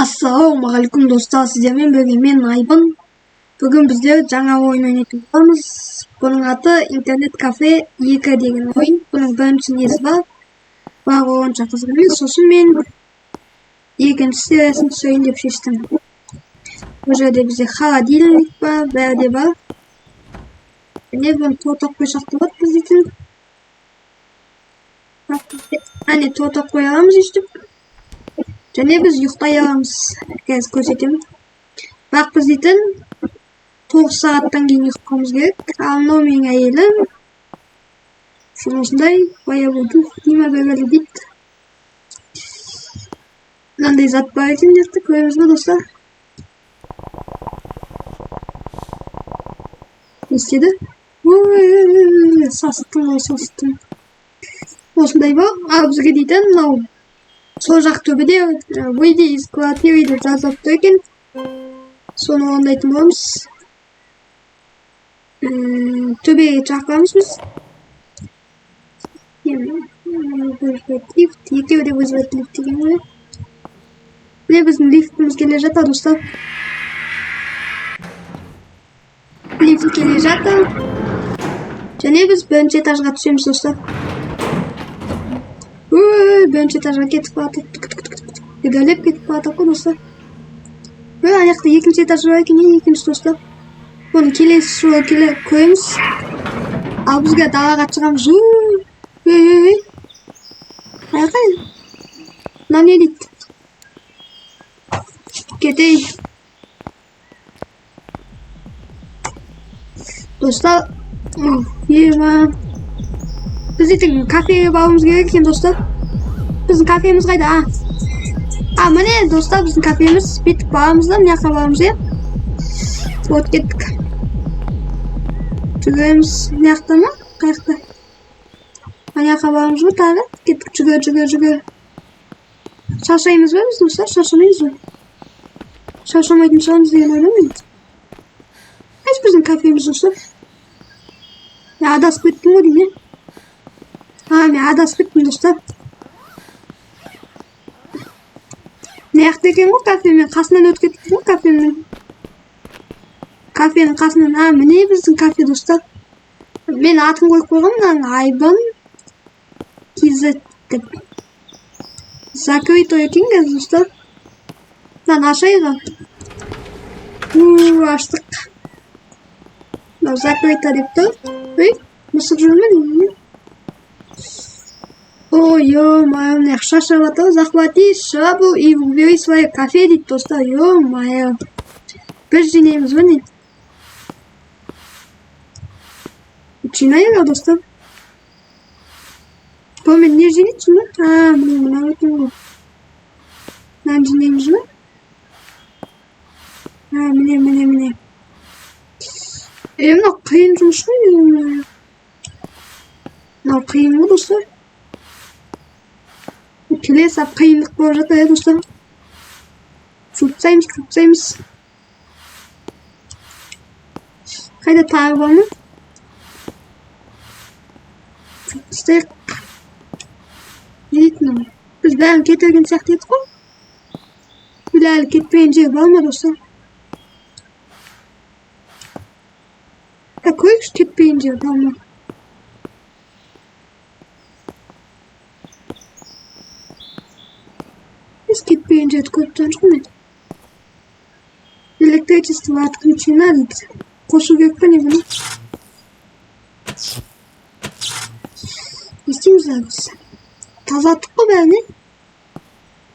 Assalomualaikum dostlar, sizlerle birlikte men Aybın. Bugün bizler жаңа oyun oynayacağız. Bunun adı internet kafe 2 деген oyun. Bunun birinci nesi var. Bana onca kızgınım. Sosun men ikinci serisini söyleyeyim деп шештім. Bu жерде bizde холодильник var, berde var. Ne bunu totak koysak da biz için. Hani totak koyalımız işte. Және біз ұйықтай аламыз. Қазір көрсетемін. Бірақ біз дейтін 9 сағаттан кейін ұйықтауымыз керек. Ал мынау менің әйелім. Осындай бая болды. Дима бөгелі дейді. Мынандай зат бар екен депті. Көреміз бе достар? Не істеді? Састым. Осындай бар. Ал бізге дейтін мынау сол жақ төбеде выйди из квартиры деп жазылып тұр екен. Соны орындайтын боламыз. Төбеге шақырамыз біз. Лифт. Екеуі де вызывать лифт деген ғой. Міне біздің лифтіміз келе жатыр достар. Лифт келе жатыр. Және біз бірінші этажға түсеміз достар. Бірінші этажға кетіп баратыр. Егерлеп кетіп баратыр ғой достар. Аяқта екінші этаж бар екен, екінші достар. Оны келесі жолы келе көреміз. Ал бізге далаға шығамыз. Аяқай. Мына не дейді? Кетейік. Достар, біз дейтін кафеге баруымыз керек екен достар. Біздің кафеміз қайда? Міне достар, біздің кафеміз. Бүйтіп барамыз да, мына жаққа барамыз, иә? Вот кеттік. Жүгіреміз мына жақта ма? Қай жақта? Мына жаққа барамыз ғой тағы. Кеттік, жүгір. Шаршаймыз ба біз достар? Шаршамаймыз ба? Шаршамайтын шығармыз деген ойламаймын. Қайсы біздің кафеміз достар? Мен адасып кеттім ғой деймін, мен адасып кеттім достар. Не жақта екен ғой кафе, мен қасынан өтіп кеттім ғой кафемнің. Кафенің қасынан, міне біздің кафе достар. Мен атын қойып қойғанмын, Айбын KZ деп. Закрыто екен қазір достар. Ашайық. Аштық. Закрыто деп тұр. Мысық жүрме деймін. Ё-моё, мына шаршап жатыр. Захвати шабу и убери свое кафе дейді достар. Ё-моё. Біз жинаймыз ба не? Жинайық достар. Бұл мен не жинайтын ба? Мына өтін ғой. Мынаны жинаймыз ба? Міне. Мына қиын жұмыс қой. Мынау қиын ғой достар. Келесі қиындық болып жатыр достар. Жұтсаймыз. Қайда тағы бар ма? Жұтсайық. Не дейтін ол? Біз бәрін кетірген сияқты едік қой. Бұл әлі кетпеген жер бар ма достар? Көрейікші кетпеген жер бар ма? Кетпеген жерді көріп тұрған жоқпын мен. Электричество отключено дейді. Қосу керек па не бұны? Не істейміз біз? Тазаттық қой бәріне.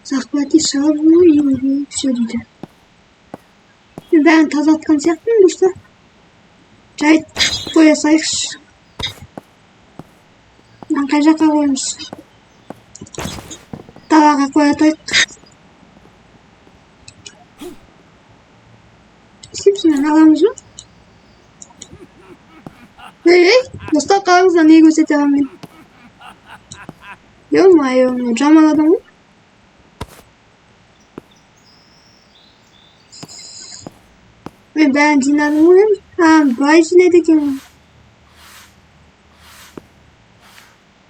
Захвати шабу и убери все дейді. Мен бәрін тазатқан сияқтымын достар. Жай қоя салайықшы. Қай жаққа қойымыз? Далаға қоя тұрайық. Мен аламыз ба? Достар қараңыздар не көрсете аламын мен. Ё-моё, жаман адам ғой. Мен бәрін жинадым ғой. Бай жинайды екен.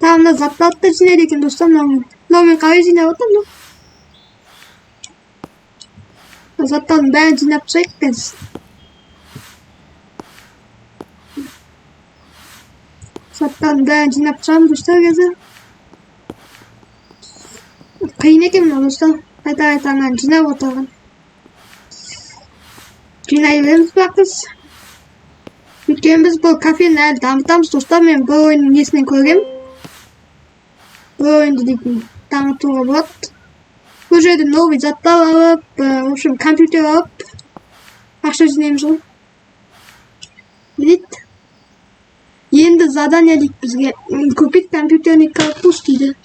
Мына заттарды жинайды екен достар. Мынау мен қалай жинап отырмын? Zаттардың бәрін жинап тастайық қазір. Заттардың бәрін жинап тастаймын достар қазір. Қиын екен мына достар. Қайта мынаны жинап отырған. Жинай береміз бірақ біз. Өйткені біз бұл кафені әлі дамытамыз достар. Мен бұл ойынның несінен көргем. Бұл ойынды дейтін дамытуға болады. Бұл жерде новый заттар алып, в общем, компьютер алып, ақша жинаймыз ғой. Дейді. Енді задание дейік бізге. Купить компьютерный корпус дейді.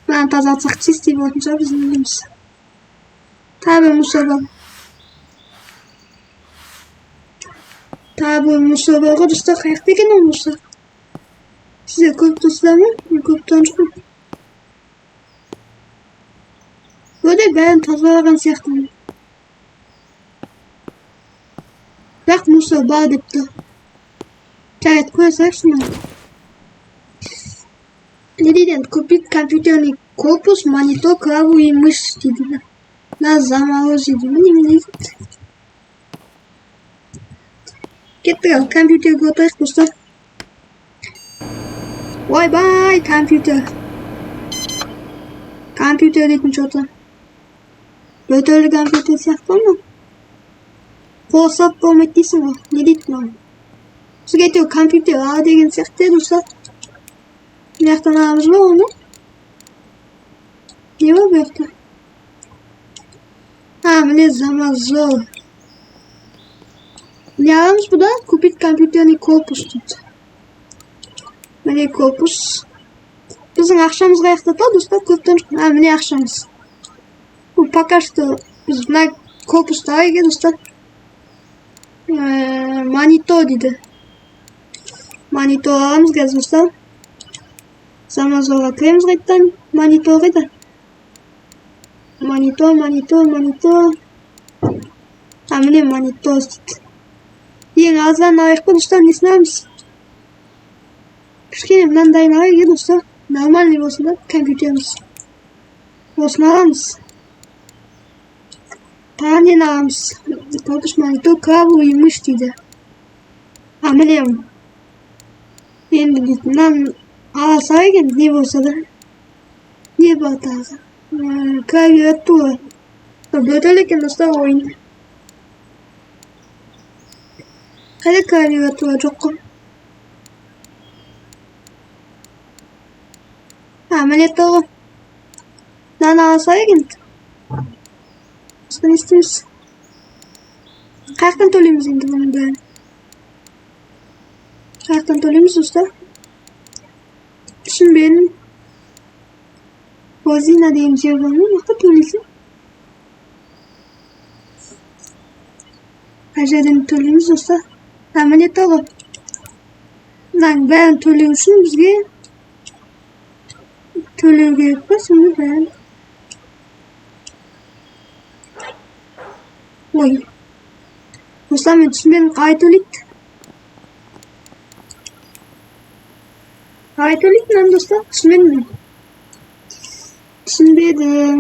Мынаны тазартсақ чистый болатын шығар біздің үйіміз. Тағы бір мусор бар. Тағы бір мусор бар ғой достар. Қаяқта екен ол мусор? Сіздер көріп тұрсыздар ма? Мен көріп тұрған жоқпын. Böyle бәрін тазалаған сияқтымын. Бірақ мусор бар депті. Жарайды, қоя салайық шыны. Не дейді? Купить компьютерный корпус, монитор, клаву и мышь дейді. Нас заморозить. Міне дейді. Кеттік, компьютерге отырайық достар. Ой-бай, компьютер. Компьютер дейтін что-то. Бөтөлі компьютер сияқты ма? Қосап болмайды дейсің ғой. Не дейді маған? Бізге әйтеуір компьютер ала деген сияқты достар. Мына жақтан аламыз ба оны? Не бар бұл жақта? Міне замазол. Не аламыз бұда? Купить компьютерный корпус дейді. Міне корпус. Біздің ақшамыз қаяқта тұр достар? Көптен жоқ. Міне ақшамыз. Bu пока что biz buna korpuslara ega dostlar. Monitor dedi. Monitor alamız gaz dostlar. Zaman sonra kiremiz qaytadan monitorga da. Monitor. Mine monitor dedi. Eng azdan alayıq dostlar, nesini alamiz? Kichkina mınandayın alayıq dostlar. Normalniy bo'lsa da kompyuterimiz. Osini alamiz. Tane namız. Korpus monitor, klavu и мышь дейді. Міне. Енді дейтін ала салайық екен, не болса да. Не бар тағы? Клавиатура. Бөтел екен достар ойын. Қайда клавиатура жоқ қой? Міне тұр. Мынаны ала салайық енді. Ne istemiyoruz? Қаяқтан төлейміз енді бұның бәрін? Қаяқтан төлейміз достар? Түсінбедім. Бозина деген жер бар ма? Мақта төлейсің? Қай жерден төлейміз достар? Міне тағы. Мынаның бәрін төлеу үшін бізге төлеу керек па соны бәрін? Ой. Dostlar ben түсінбедім, қалай төлейді? Қалай төлейді мынаны достар? Түсінбедім мен. Түсінбедім.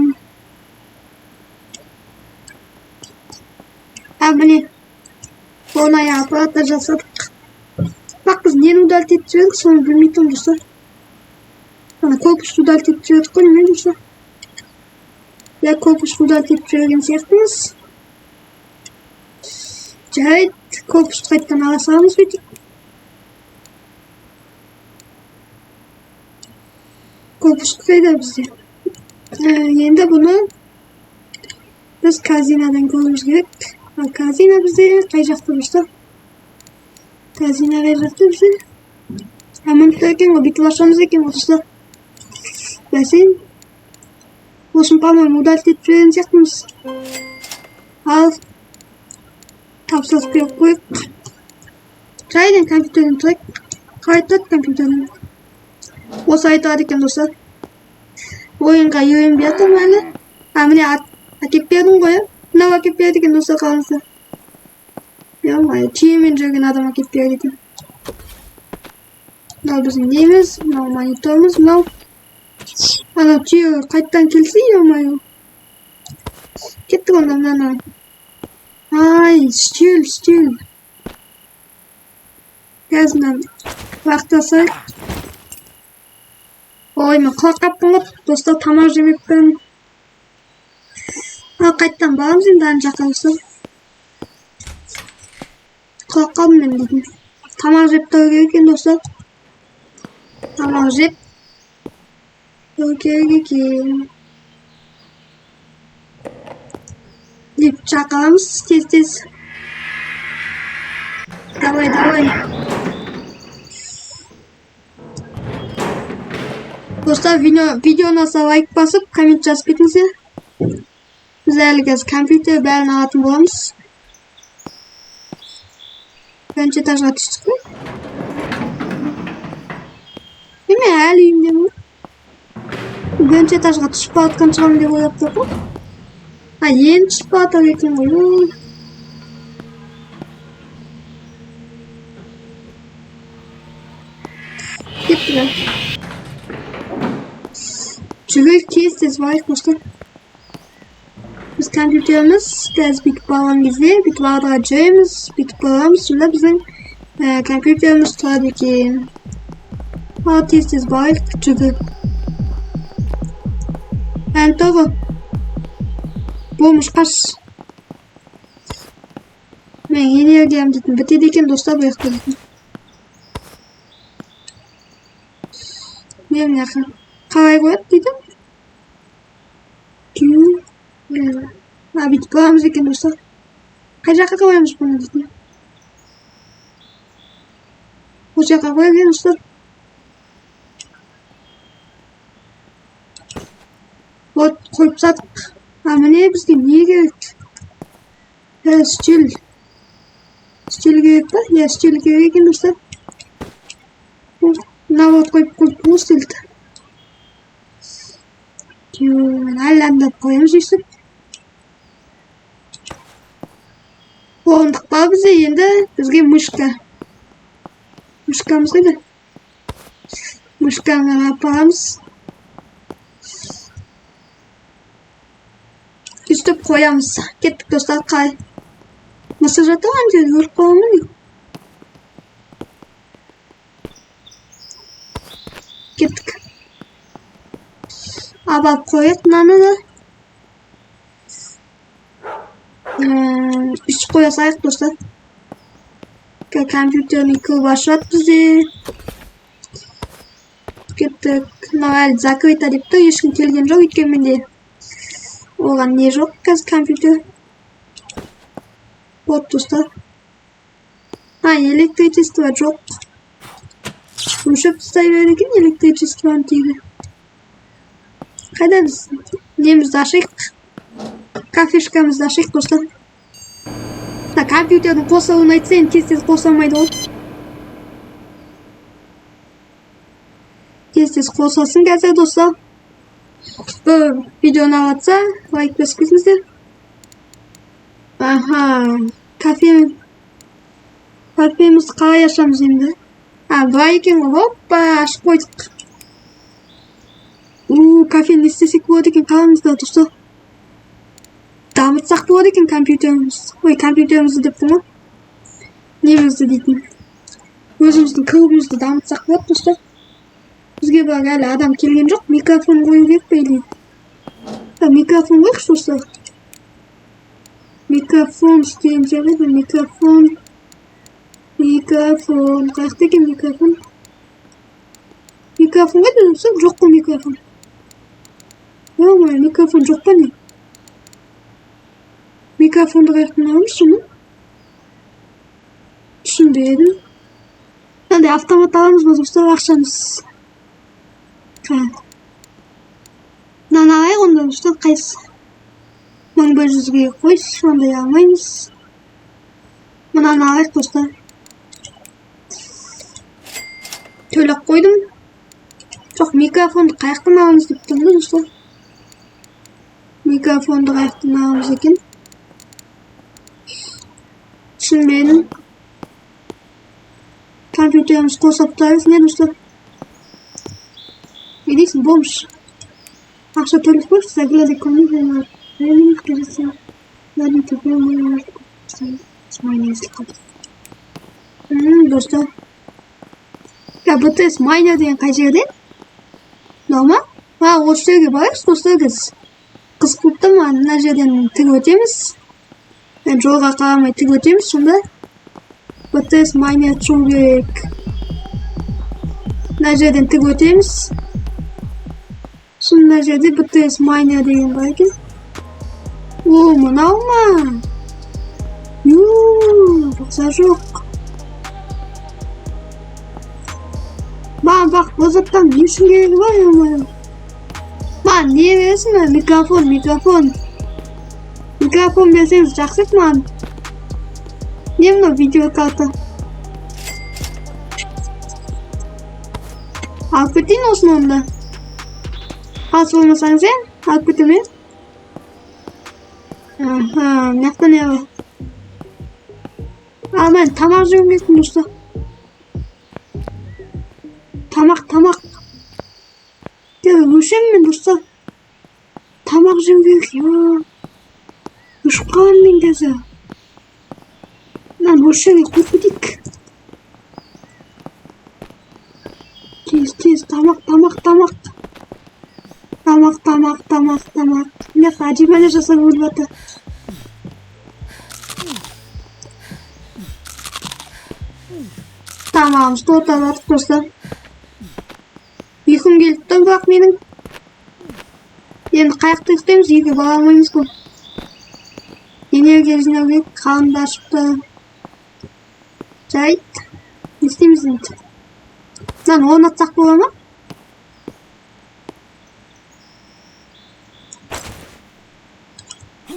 Міне. Оңай аппаратта жасадық. Бақ біз нені удалить етіп жібердік, соны білмей тұрмын достар. Ана корпусты удалить етіп жібердік қой немен достар? Я корпусты удалить етіп жіберген сияқтымыз. Жарайды, корпусты қайттан ала саламыз бетік. Корпус қайда бізде? Енді бұны біз казинадан көруіміз керек. Ал казина бізде қай жақта достар? Казина қай жақта бізде? Амандық екен ғой, бүйтіп ашамыз екен ғой достар. Бәсен. Осыны по-моему удалить етіп жіберген сияқтымыз. Ал тапсырыс беріп қойып. Жайдан компьютерден тұрайық. Қалай тұрады компьютерден? Осы айтады екен достар. Ойынға үйренбей жатырмын әлі. Міне әкеп бердім ғой. Мынау әкеп берді екен достар қалыңыздар. Түйемен жүрген адам әкеп берді екен. Мынау біздің неміз, мынау мониторымыз, мынау. Ана түйе қайттан келсе, емайы. Кетті Kettik ondan. Ay, stil. Gezmem. Vaktası. Oyma kalkıp bulup dostlar tamam jemekten. Qaytadan bağımız енді ана жаққа достар. Қалып қалдым мен дейтін. Тамақ жеп тұру керек екен достар. Тамақ жеп тұру керек екен. Деп шақырамыз тез. Давай. Dostlar videoya like basıp komment жазып кетіңіздер. Biz әлі қазір компьютер бәрін алатын боламыз. Бірінші этажға түстік пе? Деме әлі үйімдемін. Бірінші этажға түсіп баратқан шығармын деп ойлап тұрмын. Енді түсіп баратыр екен ғой. Кеттік. Жүгіріп тез барайық достар. Biz kompüterimiz biraz bitip bağlan gizli, bitip bağlayacağımız, bitip bağlamış. Şimdi bizim kompüterimiz tabii ki tez bağlayıp çünkü ben tabi bulmuş kaç ben yeni yer geldim dedim, bitediyken dostlar bıraktı dedim. Benim yakın kalay koyup dedim. Bitip bağlamız eкен dostlar. Қай жаққа қоямыз бұны дейтін. Бұл жаққа қояйық достар. Вот қойып тастадық. Міне бізге не керек? Стил. Стил керек па? Иә, стил керек екен достар. Мына вот қойып бұл стилді. Әлі андап қоямыз өйстіп. Орындық бар бізде енді бізге мышка. Мышкамыз қайда? Мышканы апарамыз. Үстіп қоямыз. Кеттік достар, қай. Мысыр жатыр ма? Өліп қаламын деймін. Кеттік. Абап қойып мынаны да. Üç koyasayıq dostlar. Kompüterin yıkılı başlat bizi. Kettik. Әлі закрыто деп тұр. Ешкім келген жоқ. Өйткені менде оған не жоқ қазір компьютер. Вот достар. Электричество жоқ. Өшіп тастай береді екен электричествоны тегі. Қайда біз немізді ашайық. Кафешкамызды ашайық достар. Компьютердің қосылуын айтса енді тез қосылмайды ғой. Тез қосылсын қазір достар. Бұл видеоны алатса лайк басып кетіңіздер. Кафемізді қалай ашамыз енді? Былай екен ғой. Хоппа, ашып қойдық. Кафені істесек болады екен, қалыңыздар достар. Дамытсақ болады екен компьютеріміз. Компьютерімізді деп тұр ма? Немізді дейтін. Өзіміздің клубымызды дамытсақ болады достар. Бізге бірақ әлі адам келген жоқ. Микрофон қою керек пе или? Микрофон қойықшы достар. Микрофон істеген жерде микрофон. Қаяқта екен микрофон? Микрофон қайда достар? Жоқ қой микрофон. Микрофон жоқ па не? Mikrofonda reklam almış mı? Düşünmeyelim. Hadi avtomat alamız mı dostlar? Akşamız. Nanayı ondan dostlar kayısı. 1500'e koy. Şu anda yapmayız. Buna nanayı dostlar. Şöyle koydum. Çok mikrofonu kayaktan alınız deyip durdu dostlar. Mikrofonu kayaktan alınız ekin. Şimdi benim kompüterimiz konseptlarız ne dostlar? Ne diyorsun? Bomş. Akşam telefon size güle de konu benim. Benim kırısı. Hadi tepeye dostlar. Ya BTS Miner degan qay yerda? Nima? Ha, o'sha yerga borish do'stlar biz. Qiz klubda mana yerdan tegib o'tamiz. Men joyga qaramay tegib o'tamiz shunda. BTS Miner Chungek. Mana yerdan tegib o'tamiz. Shunda yerda BTS Miner degan bor ekan. O, manavmi? Ruxsat yo'q. Bak bozattan yürüyüşün gereği var ya umarım. Man niye verirsin lan? Mikrofon verseniz çaksık man. Niye mi video kartı? Hakikaten olsun onda. Has olmasan sen? Hakikaten mi? Aha, nekten ya? Ben tamarcığım geçtim usta. Tamak. Ya Ruşen mi dosta? Tamak büyük ya. Uşkan min deze. Lan Ruşen'e kurtulduk. Tez tamak. Ne hacı böyle jasa vurbatı. Tamam, stop tamak dostlar. Uykum geldi bak benim. Endi qayoqda istaymiz, uyga bora olmaymiz-ku. Energiya qarindoshibdi. Jayt. Ne istaymiz endi? Lan o'rnatsak bo'ladimi?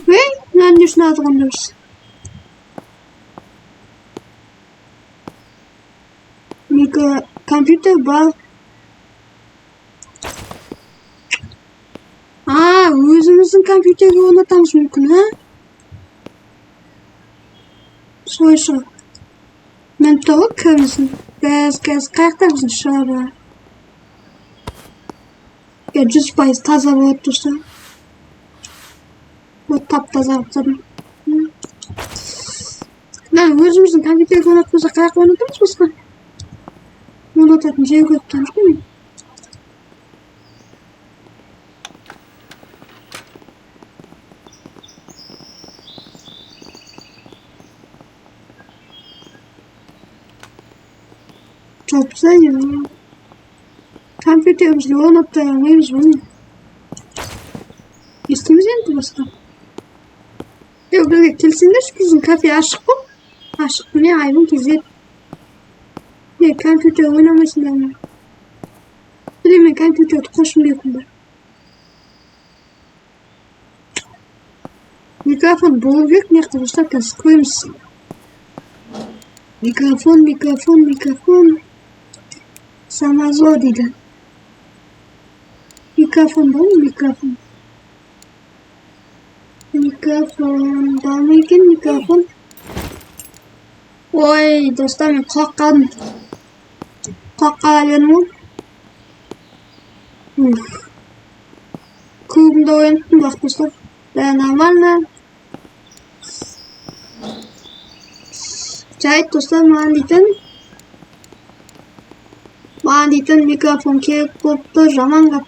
Hey, lan düşünadiganmiz. Kompüter bor. O'zimizning kompyuterga o'rnatamiz mumkin, ha? So'ysha. Men to'g'ri ko'rmisin. Gaz qayerda bizning shoba? Ya 100% toza bo'lib tursa. Bu top-toza bo'lib. Lan o'zimizning kompyuterga o'rnatmasa qayerga o'rnatamiz biz? O'rnatadigan joy ko'p turibdi. Çok güzel ya. Kompüterimizle o'rnatmaymiz buni. İstimiz endi boshqa. Yo'q, bizga kelsinlar, bizning kafe aşık bu. Aşık bu ne ayvon kezib. Ne kompüter o'ynamasınlar. Bilmem kompüterni qo'shmayapman bir. Mikrofon bo'lib ne qilishlar ko'yamiz. Mikrofon. Samazor dedi. Mikrofon bu mikrofon. Mikrofon. Oy do'stlar, men qoqqalaganman. Klubimda o'ynayapman vaqt do'stlar. Нормально. Jayt do'stlar, mana deytin mikrofon kerak bo'pti, yomon gap.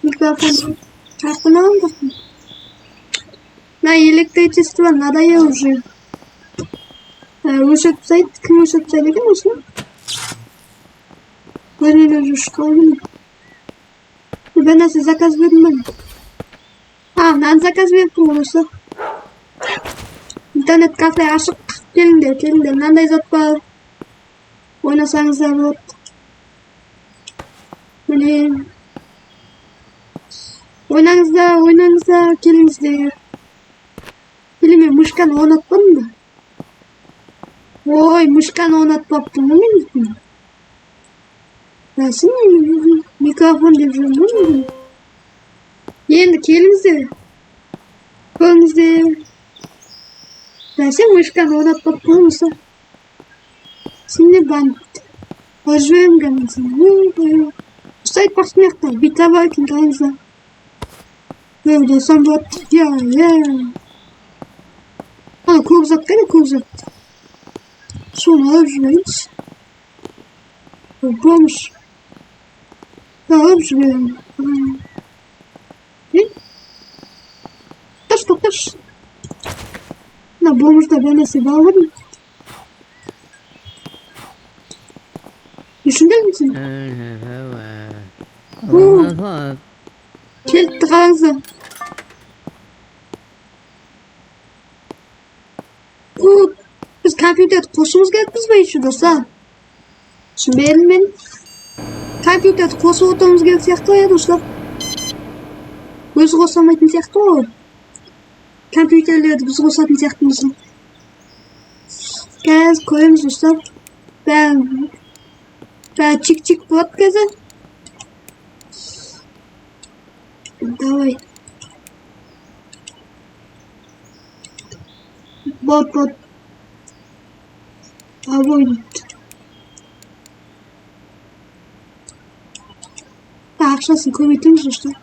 Mikrofon qayerdan на электричество надоело уже. O'sha sayt kim o'sha sayt ekan o'sha? O'zini уже школы. Ben nasıl zakaz verdim? Ben zakaz verdim olursa. İnternet kafe aşık gelin de. Nanda izot var. Oynasanız da olur. Böyle. Oynanız da geliniz de. Filmi muşkan oynatmadın mı? Oy muşkan oynatmaptım mı bilmiyorum. Nasıl mikrofon devrim. Endi kelingizlar. Ko'ringizlar. Nasıl muşkan oynatmaptımsa? Şimdi ben hocam gelmesin. Sayt bakmıyorlar. Bir tabak kimse. Böyle olsam battık ya. Ha ko'k zat qani ko'k zat. Şunu alıp жүрейінші. Бомж. Alıp жүрейін. To'xtash. Na bomjda bir narsa bormi? Düşündün misin? Keldi qaranglar. Biz kompyuterni qo'shishimiz kerakmiz shu do'stlar? Tushunmayapman men. Kompyuterni qo'shib o'tirishimiz kerak сияқты ya do'stlar. O'zi qo'shilmaydigan сияқты o. Kompyuterlerni biz qo'shadigan сияқтымыз. Gaz koyamiz do'stlar. Ben чик-чик bo'ladi gazi. Давай. Bot. Avoid. Ақшасын көбейтеміз достар.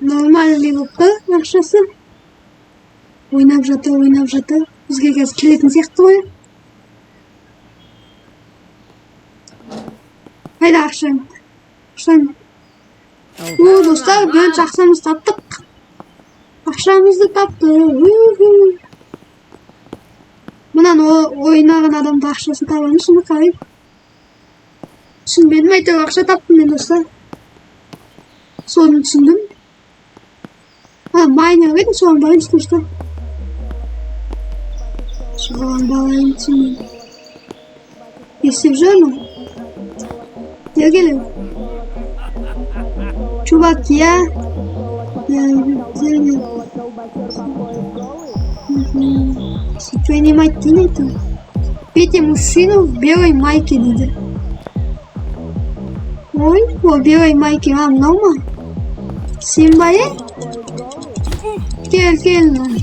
Нормальный болыпты ақшасы. Ойнап жатыр. Бізге қазір келетін сияқты ғой. Қайда ақшаң? О, достар, бірінші ақшамызды таптық. Ақшамызды таптық. Мұнан ойнаған адамды ақшасын табамыз, шыны қарай. Түсінбедім, әйтеуір ақша таптым мен достар. Соны түсіндім. Майнер еді, соған барайыншы достар. Естіп жүрмін. Келгелі. Чувак, я... Что не мать тянет? Петя мужчину в белой майке dedi. Ой, o белой майке вам дома? Симбае? Gel lan.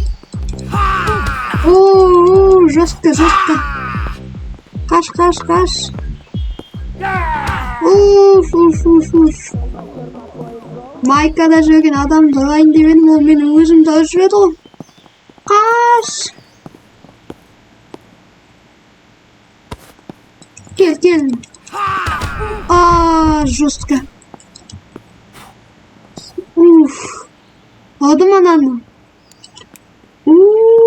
Oo, жестко. Kaç. Uf. Mayka'da жүрген адам дайын деменің ол мені өзім дауып жүреді ғой. Қаш. Gel. Жестко. Aldım ananı.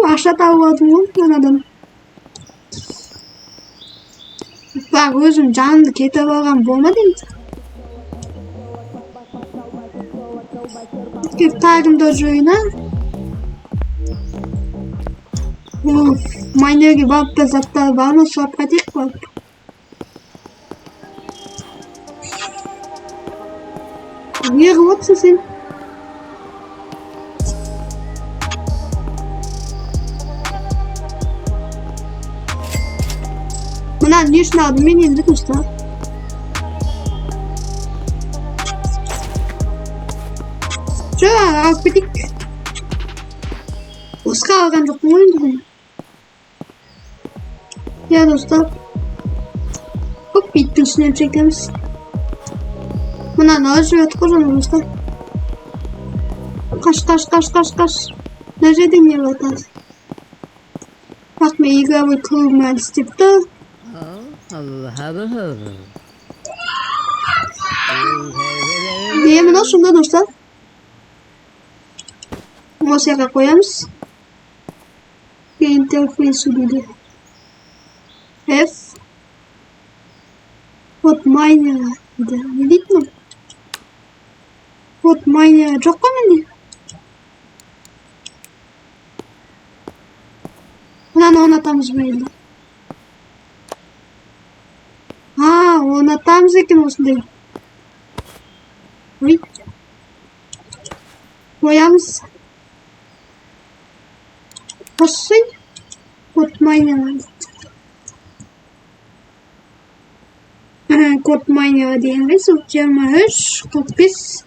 Aşağı tavladım oğlum adam. Bak özüm canlı ketip algan bolmadı mı? Gidip tagımda joyuna. Майнерге барып да заттар бармы сұрап қайтайық барып. Не қылып отырсың сен? Мына не үшін алдым мен енді достар? Алып кетейік. Осыға алған жоқпын ғой енді бұны. Ya dostlar. Hop bitti üstüne çekeriz. Buna ne olacak kocaman dostlar. Kaç. Nerede deniyor zaten? Bak me iyi bir kurul mühendisi yaptı. Yemin olsun da dostlar. Masaya koyarız. Bir interface dedi. F Hot miner ne deyip mi? Hot miner çok mu? Bunu anlatamız böyle. Onu anlatamız ekim olsun değil. Koyamız. Basın. Hot miner. Kod miner diyemiz. 23, 45.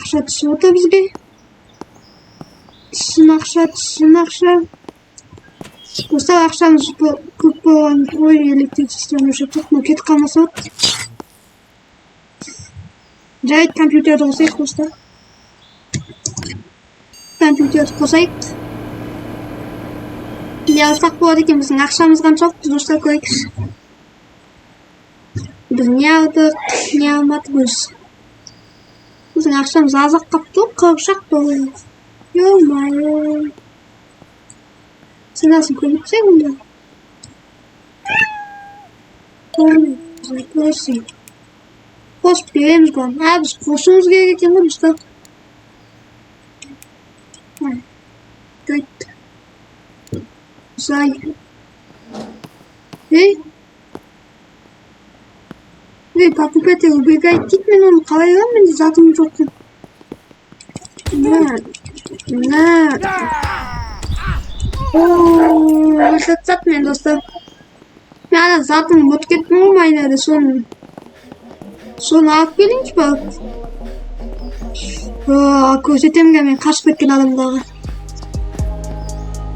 Ақша түсіп отыр бізге. Түсін ақша. Dostlar akşamız bu kupon oyun elektrik sistemi yaşattık. Maket kalması. Cahit kompüterde olsaydı dostlar. Kompüter olsaydı. Yazsak bu arada ki bizim akşamımızdan çok dostlar koyuk. Biz ne aldık, ne almadık biz. Bizim akşamımız azak kaptık, kavşak dolu. Yorma. Sen nasıl koyup sen bunda? Burası. Post bir yerimiz var. Abi biz postumuz gerekiyor mu usta? Güzel. Güzel. Hey. Hey Papu Pete ubiegaj gitmeden onu kalayamam zaten çok. Ne? Ooo, başlatmayın dostlar. Yani zaten mut gitme olmayın son ayak bilinç bak. Koşetim gelmeyin kaç bekleyin adamda.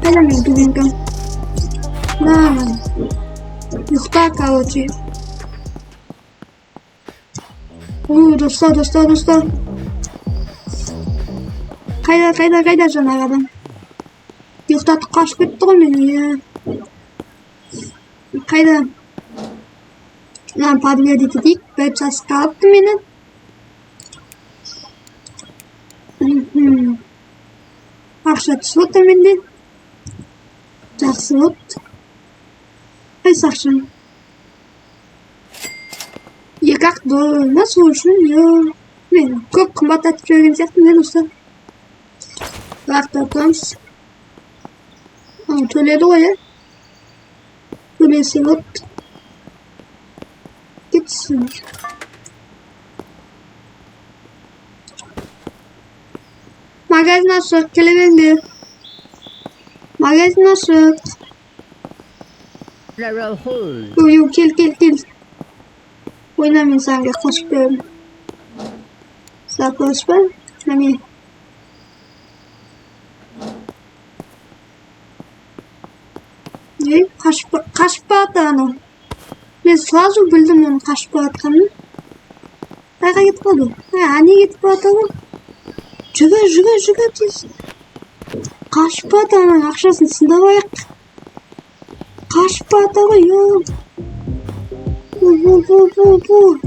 Helal bilmiyorum. Ne? Yuhtar kavucu. Dostlar. Kayda canar adam. Yuhtar kaç bitti beni ya. Kayda. Lan padviye dedik. Ben ças kalktım beni. Akşat slot bindi. Slot. Ay sakşın. Yakak doğru. Nasıl olsun ya? Ne? Çok kumbat atıp söyleyecektim ne dostlar? Bak bakmamız. Tölyede o ya. Tölyede slot. Gitsin. Magazin nasıl? Kelebeğinde. Magazin nasıl? Yo kill. Oynamayın sanki koşuyorum. Sağ koşuyorum. Hani. Ne? Kaç bağıtağını? Ben sağcı bildim onu kaç bağıtağını. Nereye gidip oldu? Hani gidip bağıtağını? Juga diyorsun. Kaç bağıtağını? Akşasın sınava yak. Kaç bağıtağını yok. Bu.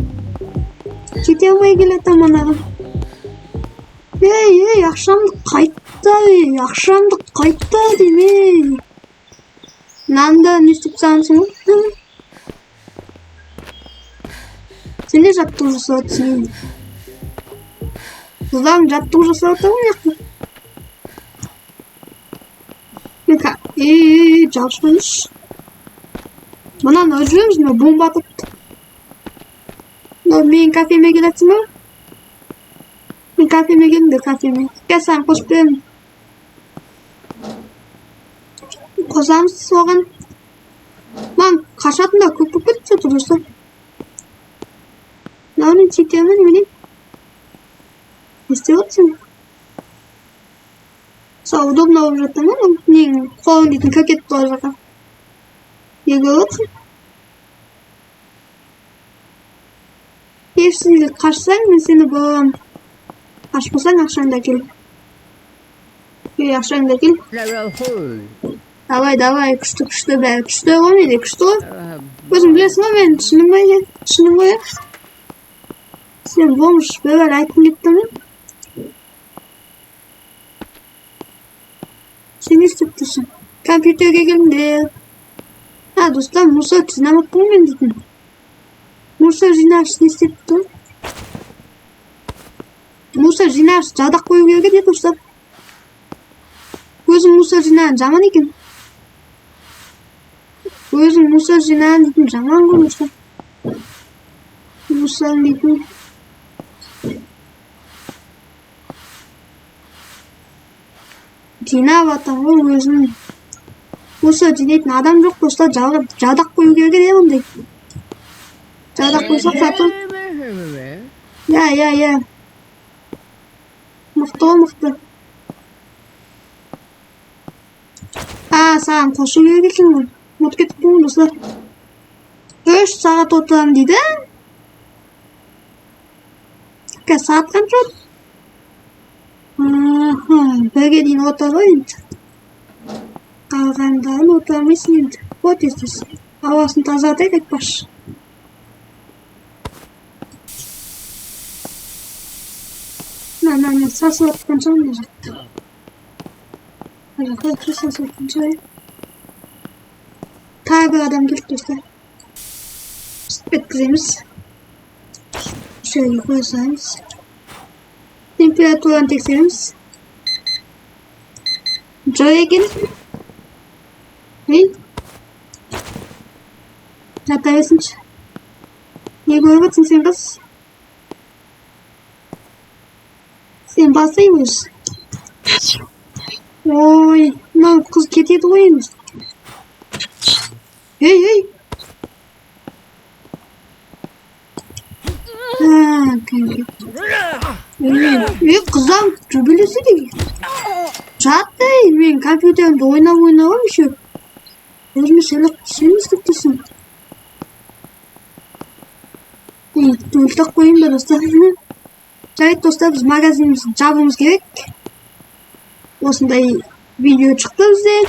Gidiyormaya gele tamam. Hey, akşamlık kayıtta değil mi? Nanda nüstüp sansın. Seni jattırırsa atayım. Kızlarım jattırırsa atayım ya. Meka, çalışmış. Bana ne acıyor musun? Bomba atıp. Benim kafeme gidelim mi? Benim kafeme gelin de kafeme. Gel sen koş benim. Kozam soğan. Lan kaşatın da köpük tutulursun. Ne onun çiğdemini ne bileyim. İstiyorsun. Sağ удобно уже там, не холодит, как это тоже. Я голодный. Hepsini kaçsan mı seni bağlam? Kaçmasan akşamda gel. Bir akşamda gel. Давай, kıştı be. Kıştı o neydi kıştı? Özüm biliyorsun ama ben sınırmaya. Sen bulmuş böyle aydın gitti mi? Seni istiyorsun. Kompütere geldi. Ha dostlar Musa sinemak bulmayın dedim. Musa jinarsını istetti. Musa jinars жадақ қою керек еді достар. Өзім Musa жинаған жаман екен. Өзім Musa жинаған дейтін жаман ғой достар. Musa дейтін. жинап жатыр ғой өзім. Musa жинайтын адам жоқ достар. жадақ қою керек еді ондай. жадақ қойсақ сатып. Я. Мықты. Саған қошу керек екен ғой. Ұмытып кеттім достар. 3 сағат отырамын дейді. Сағат қанша? Бірге дейін отыр ғой енді. Қалғандарын отырмайсың енді. Вот естес. Ауасын тазартайық айтпашы. Сасып атқан шығын да жақты. Жақты сасып атқан шығын. Тағы бір адам келіп достар. Өткіземіз. Şöyle koysanız. Temperatürünü tekstiririz. Joy'a gelin. Ne? Hatayasın. Niye görmedin sen kız? Sen basaymış. Oy, lan kız kedi doymuş. Hey. Kanka. Kızım, çöbelesi değil. Çat değil, ben kompüterimde oynamamış yok. Özümü sen istedim. Tuğultak koyayım da dostlar. Evet dostlar, biz magazinimizi çabımız gerek. Osınday video çıktı bize.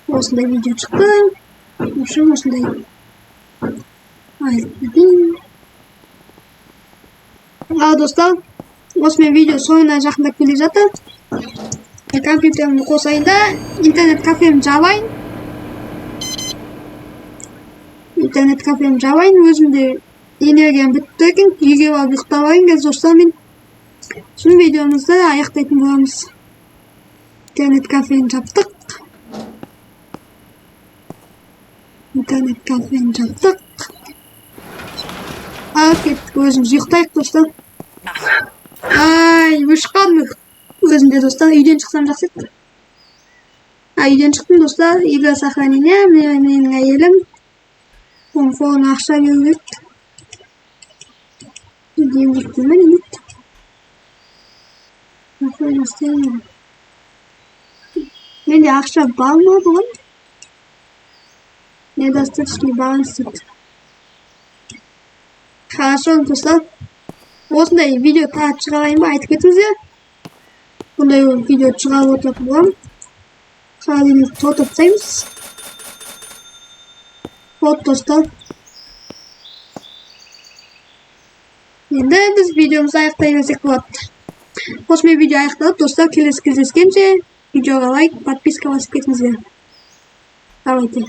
Osınday video çıktı. Osınday. Aynen. Dostlar, osmen video sonuna жақындап келе жатыр. Компьютерімді қосайын да интернет кафемді жабайын. Өзімде энергиям бітті екен. Үйге барып ұйықтап алайын қазір достар, мен шын видеомызды аяқтайтын боламыз. Интернет кафені жаптық. Алып кеттік, өзіміз ұйықтайық достар. Ұшқанмын өзімде достар, үйден шықсам жақсы еді. Үйден шықтым достар, игра сохранения, менің әйелім. Фон ақша беру керек. Менде ақша бар ма бұған? Недостаточный баланс дейді. Хорошо достар. Осындай видео тағы шығарайын ба, айтып кетіңіздер. Бұндай видео шығарып отыратын боламын. Холодильникті толтырып тастаймыз. Вот достар. Енді біз видеомызды аяқтай берсек болады. Осымен видео аяқталып достар, келесі кездескенше видеоға лайк, подписка басып кетіңіздер. Давайте.